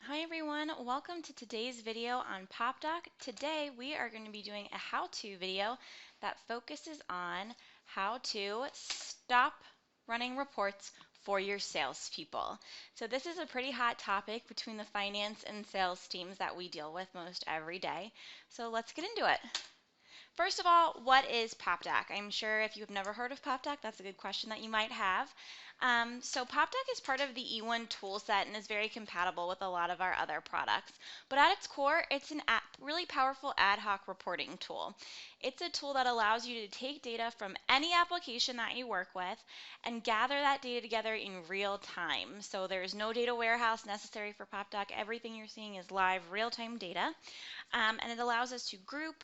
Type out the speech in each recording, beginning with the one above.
Hi everyone, welcome to today's video on PopDoc. Today we are going to be doing a how-to video that focuses on how to stop running reports for your salespeople. So this is a pretty hot topic between the finance and sales teams that we deal with most every day. So let's get into it. First of all, what is PopDoc? I'm sure if you've never heard of PopDoc, that's a good question that you might have. So PopDoc is part of the E1 toolset and is very compatible with a lot of our other products. But at its core, it's a really powerful ad hoc reporting tool. It's a tool that allows you to take data from any application that you work with and gather that data together in real time. So there's no data warehouse necessary for PopDoc. Everything you're seeing is live, real-time data. And it allows us to group,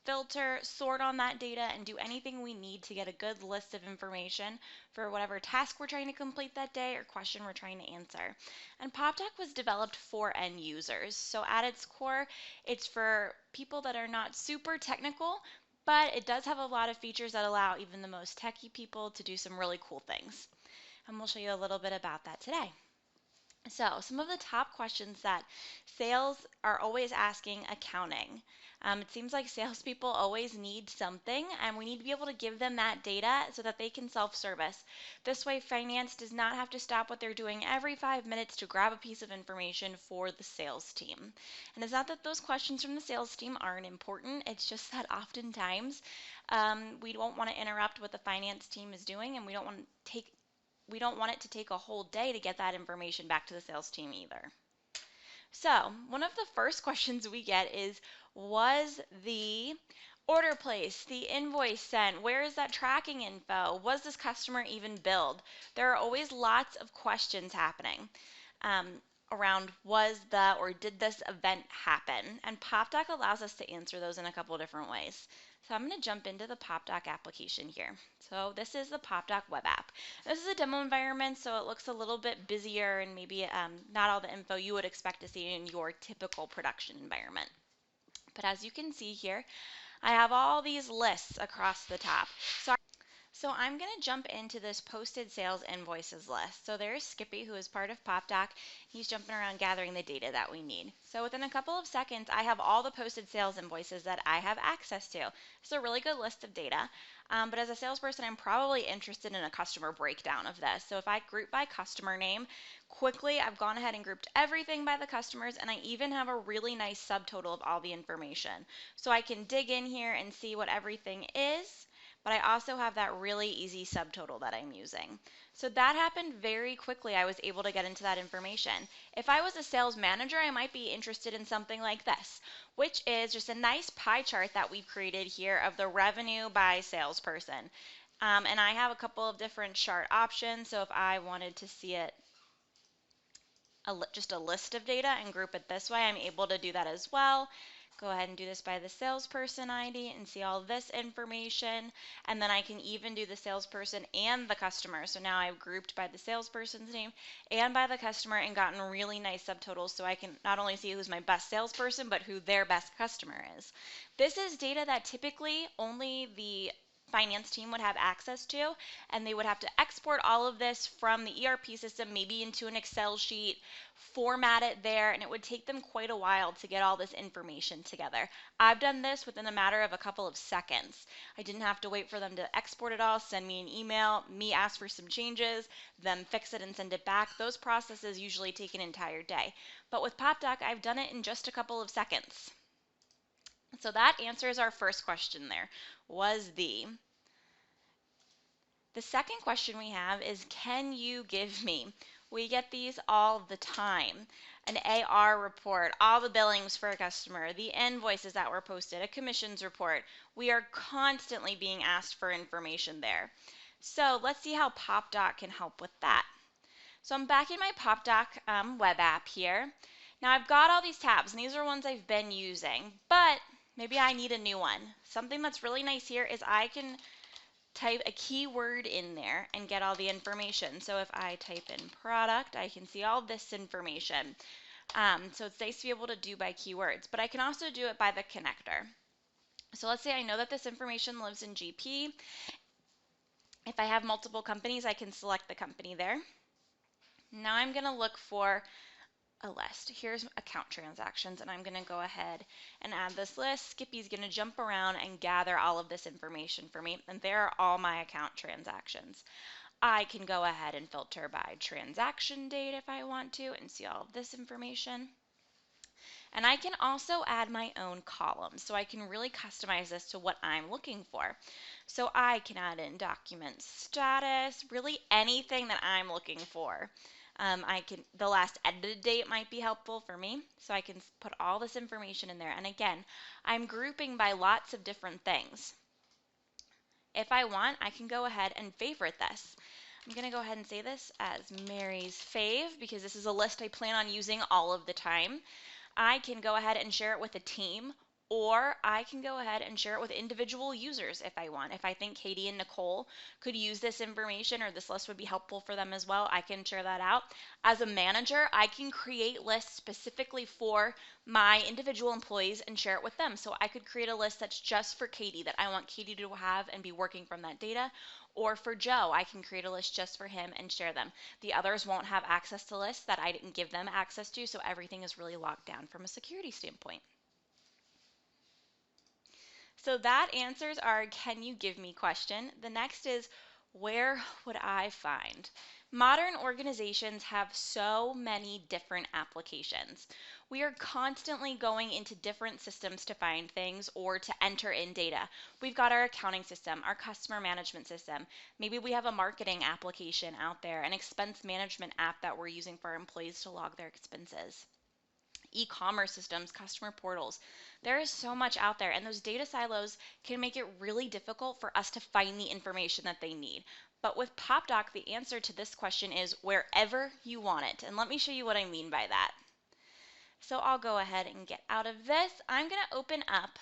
filter, sort on that data, and do anything we need to get a good list of information for whatever task we're trying to complete that day or question we're trying to answer. And PopDoc was developed for end users. So at its core, it's for people that are not super technical, but it does have a lot of features that allow even the most techie people to do some really cool things. And we'll show you a little bit about that today. So, some of the top questions that sales are always asking accounting. It seems like salespeople always need something, and we need to be able to give them that data so that they can self-service. This way, finance does not have to stop what they're doing every 5 minutes to grab a piece of information for the sales team. And it's not that those questions from the sales team aren't important, it's just that oftentimes we don't want to interrupt what the finance team is doing, and we don't want it to take a whole day to get that information back to the sales team either. So, one of the first questions we get is, was the order placed, the invoice sent, where is that tracking info, was this customer even billed? There are always lots of questions happening around was the or did this event happen? And PopDoc allows us to answer those in a couple different ways. So I'm going to jump into the PopDoc application here. So this is the PopDoc web app. This is a demo environment, so it looks a little bit busier and maybe not all the info you would expect to see in your typical production environment. But as you can see here, I have all these lists across the top. So I'm going to jump into this posted sales invoices list. So there's Skippy, who is part of PopDoc. He's jumping around gathering the data that we need. So within a couple of seconds, I have all the posted sales invoices that I have access to. It's a really good list of data. But as a salesperson, I'm probably interested in a customer breakdown of this. So if I group by customer name, quickly I've gone ahead and grouped everything by the customers, and I even have a really nice subtotal of all the information. So I can dig in here and see what everything is, but I also have that really easy subtotal that I'm using. So that happened very quickly. I was able to get into that information. If I was a sales manager, I might be interested in something like this, which is just a nice pie chart that we've created here of the revenue by salesperson. And I have a couple of different chart options. So if I wanted to see it, just a list of data and group it this way, I'm able to do that as well. Go ahead and do this by the salesperson ID and see all this information. And then I can even do the salesperson and the customer. So now I've grouped by the salesperson's name and by the customer and gotten really nice subtotals, so I can not only see who's my best salesperson, but who their best customer is. This is data that typically only the finance team would have access to, and they would have to export all of this from the ERP system, maybe into an Excel sheet, format it there, and it would take them quite a while to get all this information together. I've done this within a matter of a couple of seconds. I didn't have to wait for them to export it all, send me an email, me ask for some changes, them fix it and send it back. Those processes usually take an entire day. But with PopDoc, I've done it in just a couple of seconds. So that answers our first question there, was the second question we have is, can you give me? We get these all the time. An AR report, all the billings for a customer, the invoices that were posted, a commissions report. We are constantly being asked for information there. So let's see how PopDoc can help with that. So I'm back in my PopDoc web app here. Now I've got all these tabs, and these are ones I've been using, but maybe I need a new one. Something that's really nice here is I can type a keyword in there and get all the information. So if I type in product, I can see all this information. So it's nice to be able to do by keywords, but I can also do it by the connector. So let's say I know that this information lives in GP. If I have multiple companies, I can select the company there. Now I'm going to look for a list. Here's account transactions, and I'm going to go ahead and add this list. Skippy's going to jump around and gather all of this information for me, and there are all my account transactions. I can go ahead and filter by transaction date if I want to and see all of this information. And I can also add my own columns, so I can really customize this to what I'm looking for. So I can add in document status, really anything that I'm looking for. The last edited date might be helpful for me, so I can put all this information in there. And again, I'm grouping by lots of different things. If I want, I can go ahead and favorite this. I'm going to go ahead and say this as Mary's fave because this is a list I plan on using all of the time. I can go ahead and share it with a team, or I can go ahead and share it with individual users if I want. If I think Katie and Nicole could use this information or this list would be helpful for them as well, I can share that out. As a manager, I can create lists specifically for my individual employees and share it with them. So I could create a list that's just for Katie that I want Katie to have and be working from that data. Or for Joe, I can create a list just for him and share them. The others won't have access to lists that I didn't give them access to, so everything is really locked down from a security standpoint. So that answers our can you give me question. The next is where would I find? Modern organizations have so many different applications. We are constantly going into different systems to find things or to enter in data. We've got our accounting system, our customer management system. Maybe we have a marketing application out there, an expense management app that we're using for our employees to log their expenses. E-commerce systems, customer portals. There is so much out there, and those data silos can make it really difficult for us to find the information that they need. But with PopDoc, the answer to this question is wherever you want it. And let me show you what I mean by that. So I'll go ahead and get out of this. I'm going to open up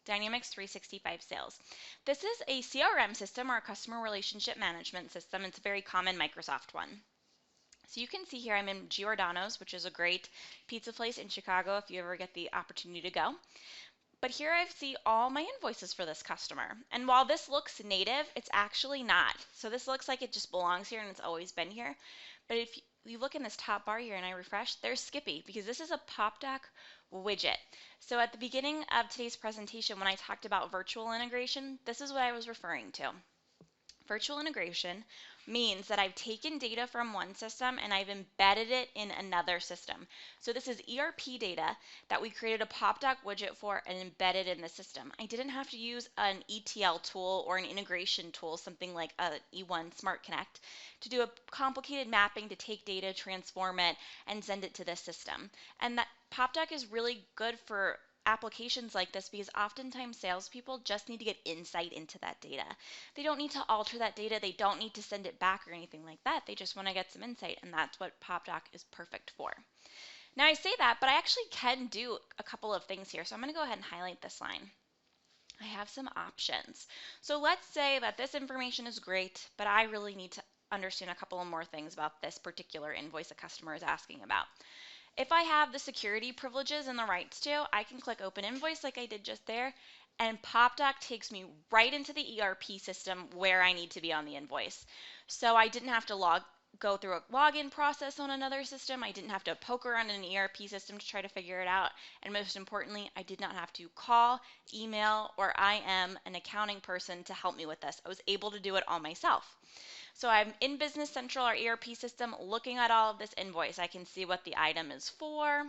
Dynamics 365 Sales. This is a CRM system or a customer relationship management system. It's a very common Microsoft one. So you can see here I'm in Giordano's, which is a great pizza place in Chicago if you ever get the opportunity to go. But here I see all my invoices for this customer. And while this looks native, it's actually not. So this looks like it just belongs here and it's always been here. But if you look in this top bar here and I refresh, there's Skippy because this is a PopDoc widget. So at the beginning of today's presentation, when I talked about virtual integration, this is what I was referring to. Virtual integration means that I've taken data from one system and I've embedded it in another system. So this is ERP data that we created a PopDoc widget for and embedded in the system. I didn't have to use an ETL tool or an integration tool, something like a E1 Smart Connect, to do a complicated mapping to take data, transform it, and send it to this system. And that PopDoc is really good for applications like this because oftentimes salespeople just need to get insight into that data. They don't need to alter that data. They don't need to send it back or anything like that. They just want to get some insight, and that's what PopDoc is perfect for. Now I say that, but I actually can do a couple of things here. So I'm going to go ahead and highlight this line. I have some options. So let's say that this information is great, but I really need to understand a couple of more things about this particular invoice a customer is asking about. If I have the security privileges and the rights to, I can click Open Invoice like I did just there, and PopDoc takes me right into the ERP system where I need to be on the invoice. So I didn't have to go through a login process on another system. I didn't have to poke around in an ERP system to try to figure it out. And most importantly, I did not have to call, email, or IM an accounting person to help me with this. I was able to do it all myself. So I'm in Business Central, our ERP system, looking at all of this invoice. I can see what the item is for.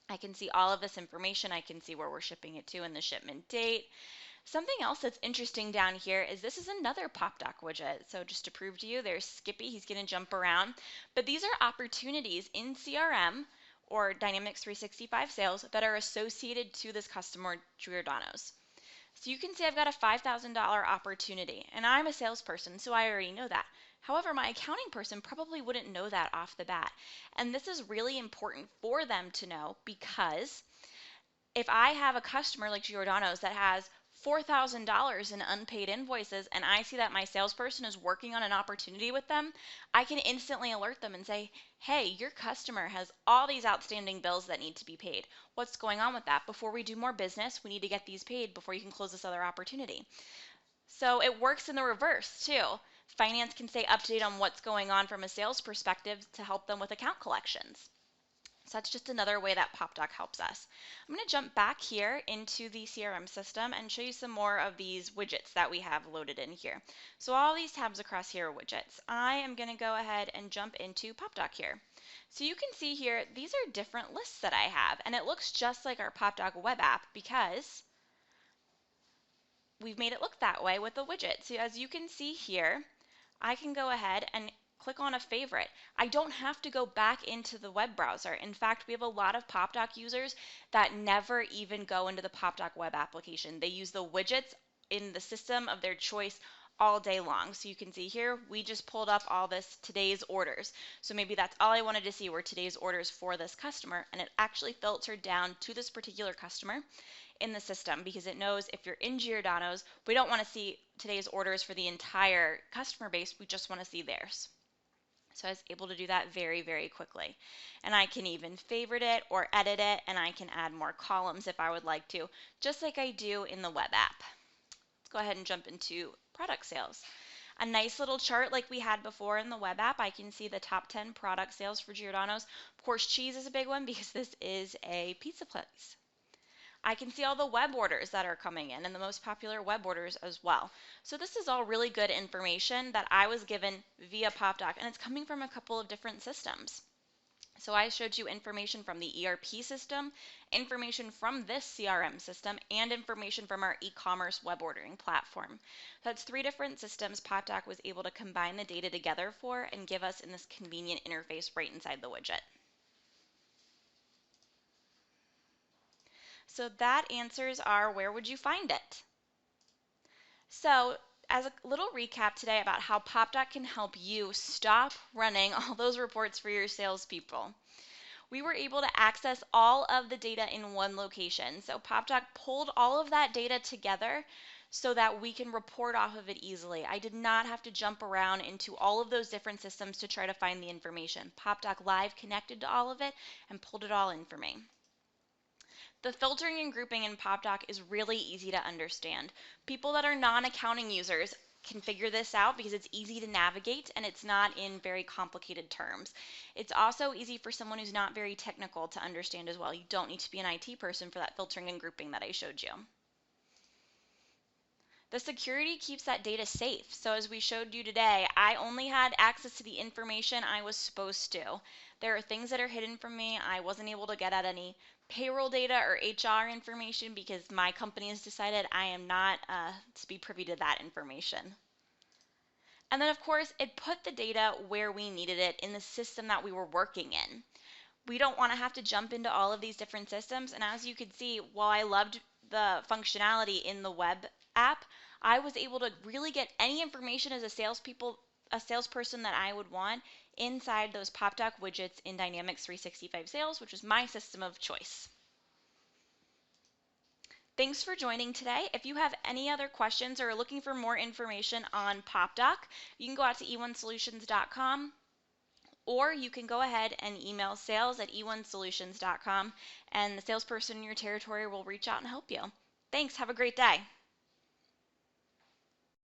I can see all of this information. I can see where we're shipping it to and the shipment date. Something else that's interesting down here is this is another PopDoc widget. So just to prove to you, there's Skippy. He's going to jump around. But these are opportunities in CRM or Dynamics 365 Sales that are associated to this customer, Giordano's. So you can see I've got a $5,000 opportunity, and I'm a salesperson, so I already know that. However, my accounting person probably wouldn't know that off the bat. And this is really important for them to know because if I have a customer like Giordano's that has $4,000 in unpaid invoices and I see that my salesperson is working on an opportunity with them, I can instantly alert them and say, hey, your customer has all these outstanding bills that need to be paid. What's going on with that? Before we do more business, we need to get these paid before you can close this other opportunity. So it works in the reverse too. Finance can stay up to date on what's going on from a sales perspective to help them with account collections. So that's just another way that PopDoc helps us. I'm going to jump back here into the CRM system and show you some more of these widgets that we have loaded in here. So all these tabs across here are widgets. I am going to go ahead and jump into PopDoc here. So you can see here, these are different lists that I have, and it looks just like our PopDoc web app because we've made it look that way with the widget. So as you can see here, I can go ahead and click on a favorite. I don't have to go back into the web browser. In fact, we have a lot of PopDoc users that never even go into the PopDoc web application. They use the widgets in the system of their choice all day long. So you can see here, we just pulled up all this today's orders. So maybe that's all I wanted to see were today's orders for this customer, and it actually filtered down to this particular customer in the system because it knows if you're in Giordano's, we don't want to see today's orders for the entire customer base, we just want to see theirs. So I was able to do that very, very quickly. And I can even favorite it or edit it, and I can add more columns if I would like to, just like I do in the web app. Let's go ahead and jump into product sales. A nice little chart like we had before in the web app. I can see the top 10 product sales for Giordano's. Of course, cheese is a big one because this is a pizza place. I can see all the web orders that are coming in and the most popular web orders as well. So this is all really good information that I was given via PopDoc, and it's coming from a couple of different systems. So I showed you information from the ERP system, information from this CRM system, and information from our e-commerce web ordering platform. That's 3 different systems PopDoc was able to combine the data together for and give us in this convenient interface right inside the widget. So that answers our where would you find it? So as a little recap today about how PopDoc can help you stop running all those reports for your salespeople. We were able to access all of the data in one location. So PopDoc pulled all of that data together so that we can report off of it easily. I did not have to jump around into all of those different systems to try to find the information. PopDoc Live connected to all of it and pulled it all in for me. The filtering and grouping in PopDoc is really easy to understand. People that are non-accounting users can figure this out because it's easy to navigate and it's not in very complicated terms. It's also easy for someone who's not very technical to understand as well. You don't need to be an IT person for that filtering and grouping that I showed you. The security keeps that data safe. So as we showed you today, I only had access to the information I was supposed to. There are things that are hidden from me. I wasn't able to get at any payroll data or HR information because my company has decided I am not to be privy to that information. And then of course, it put the data where we needed it in the system that we were working in. We don't want to have to jump into all of these different systems. And as you can see, while I loved the functionality in the web app, I was able to really get any information as a salesperson that I would want inside those PopDoc widgets in Dynamics 365 Sales, which is my system of choice. Thanks for joining today. If you have any other questions or are looking for more information on PopDoc, you can go out to e1solutions.com. Or you can go ahead and email sales@e1solutions.com, and the salesperson in your territory will reach out and help you. Thanks. Have a great day.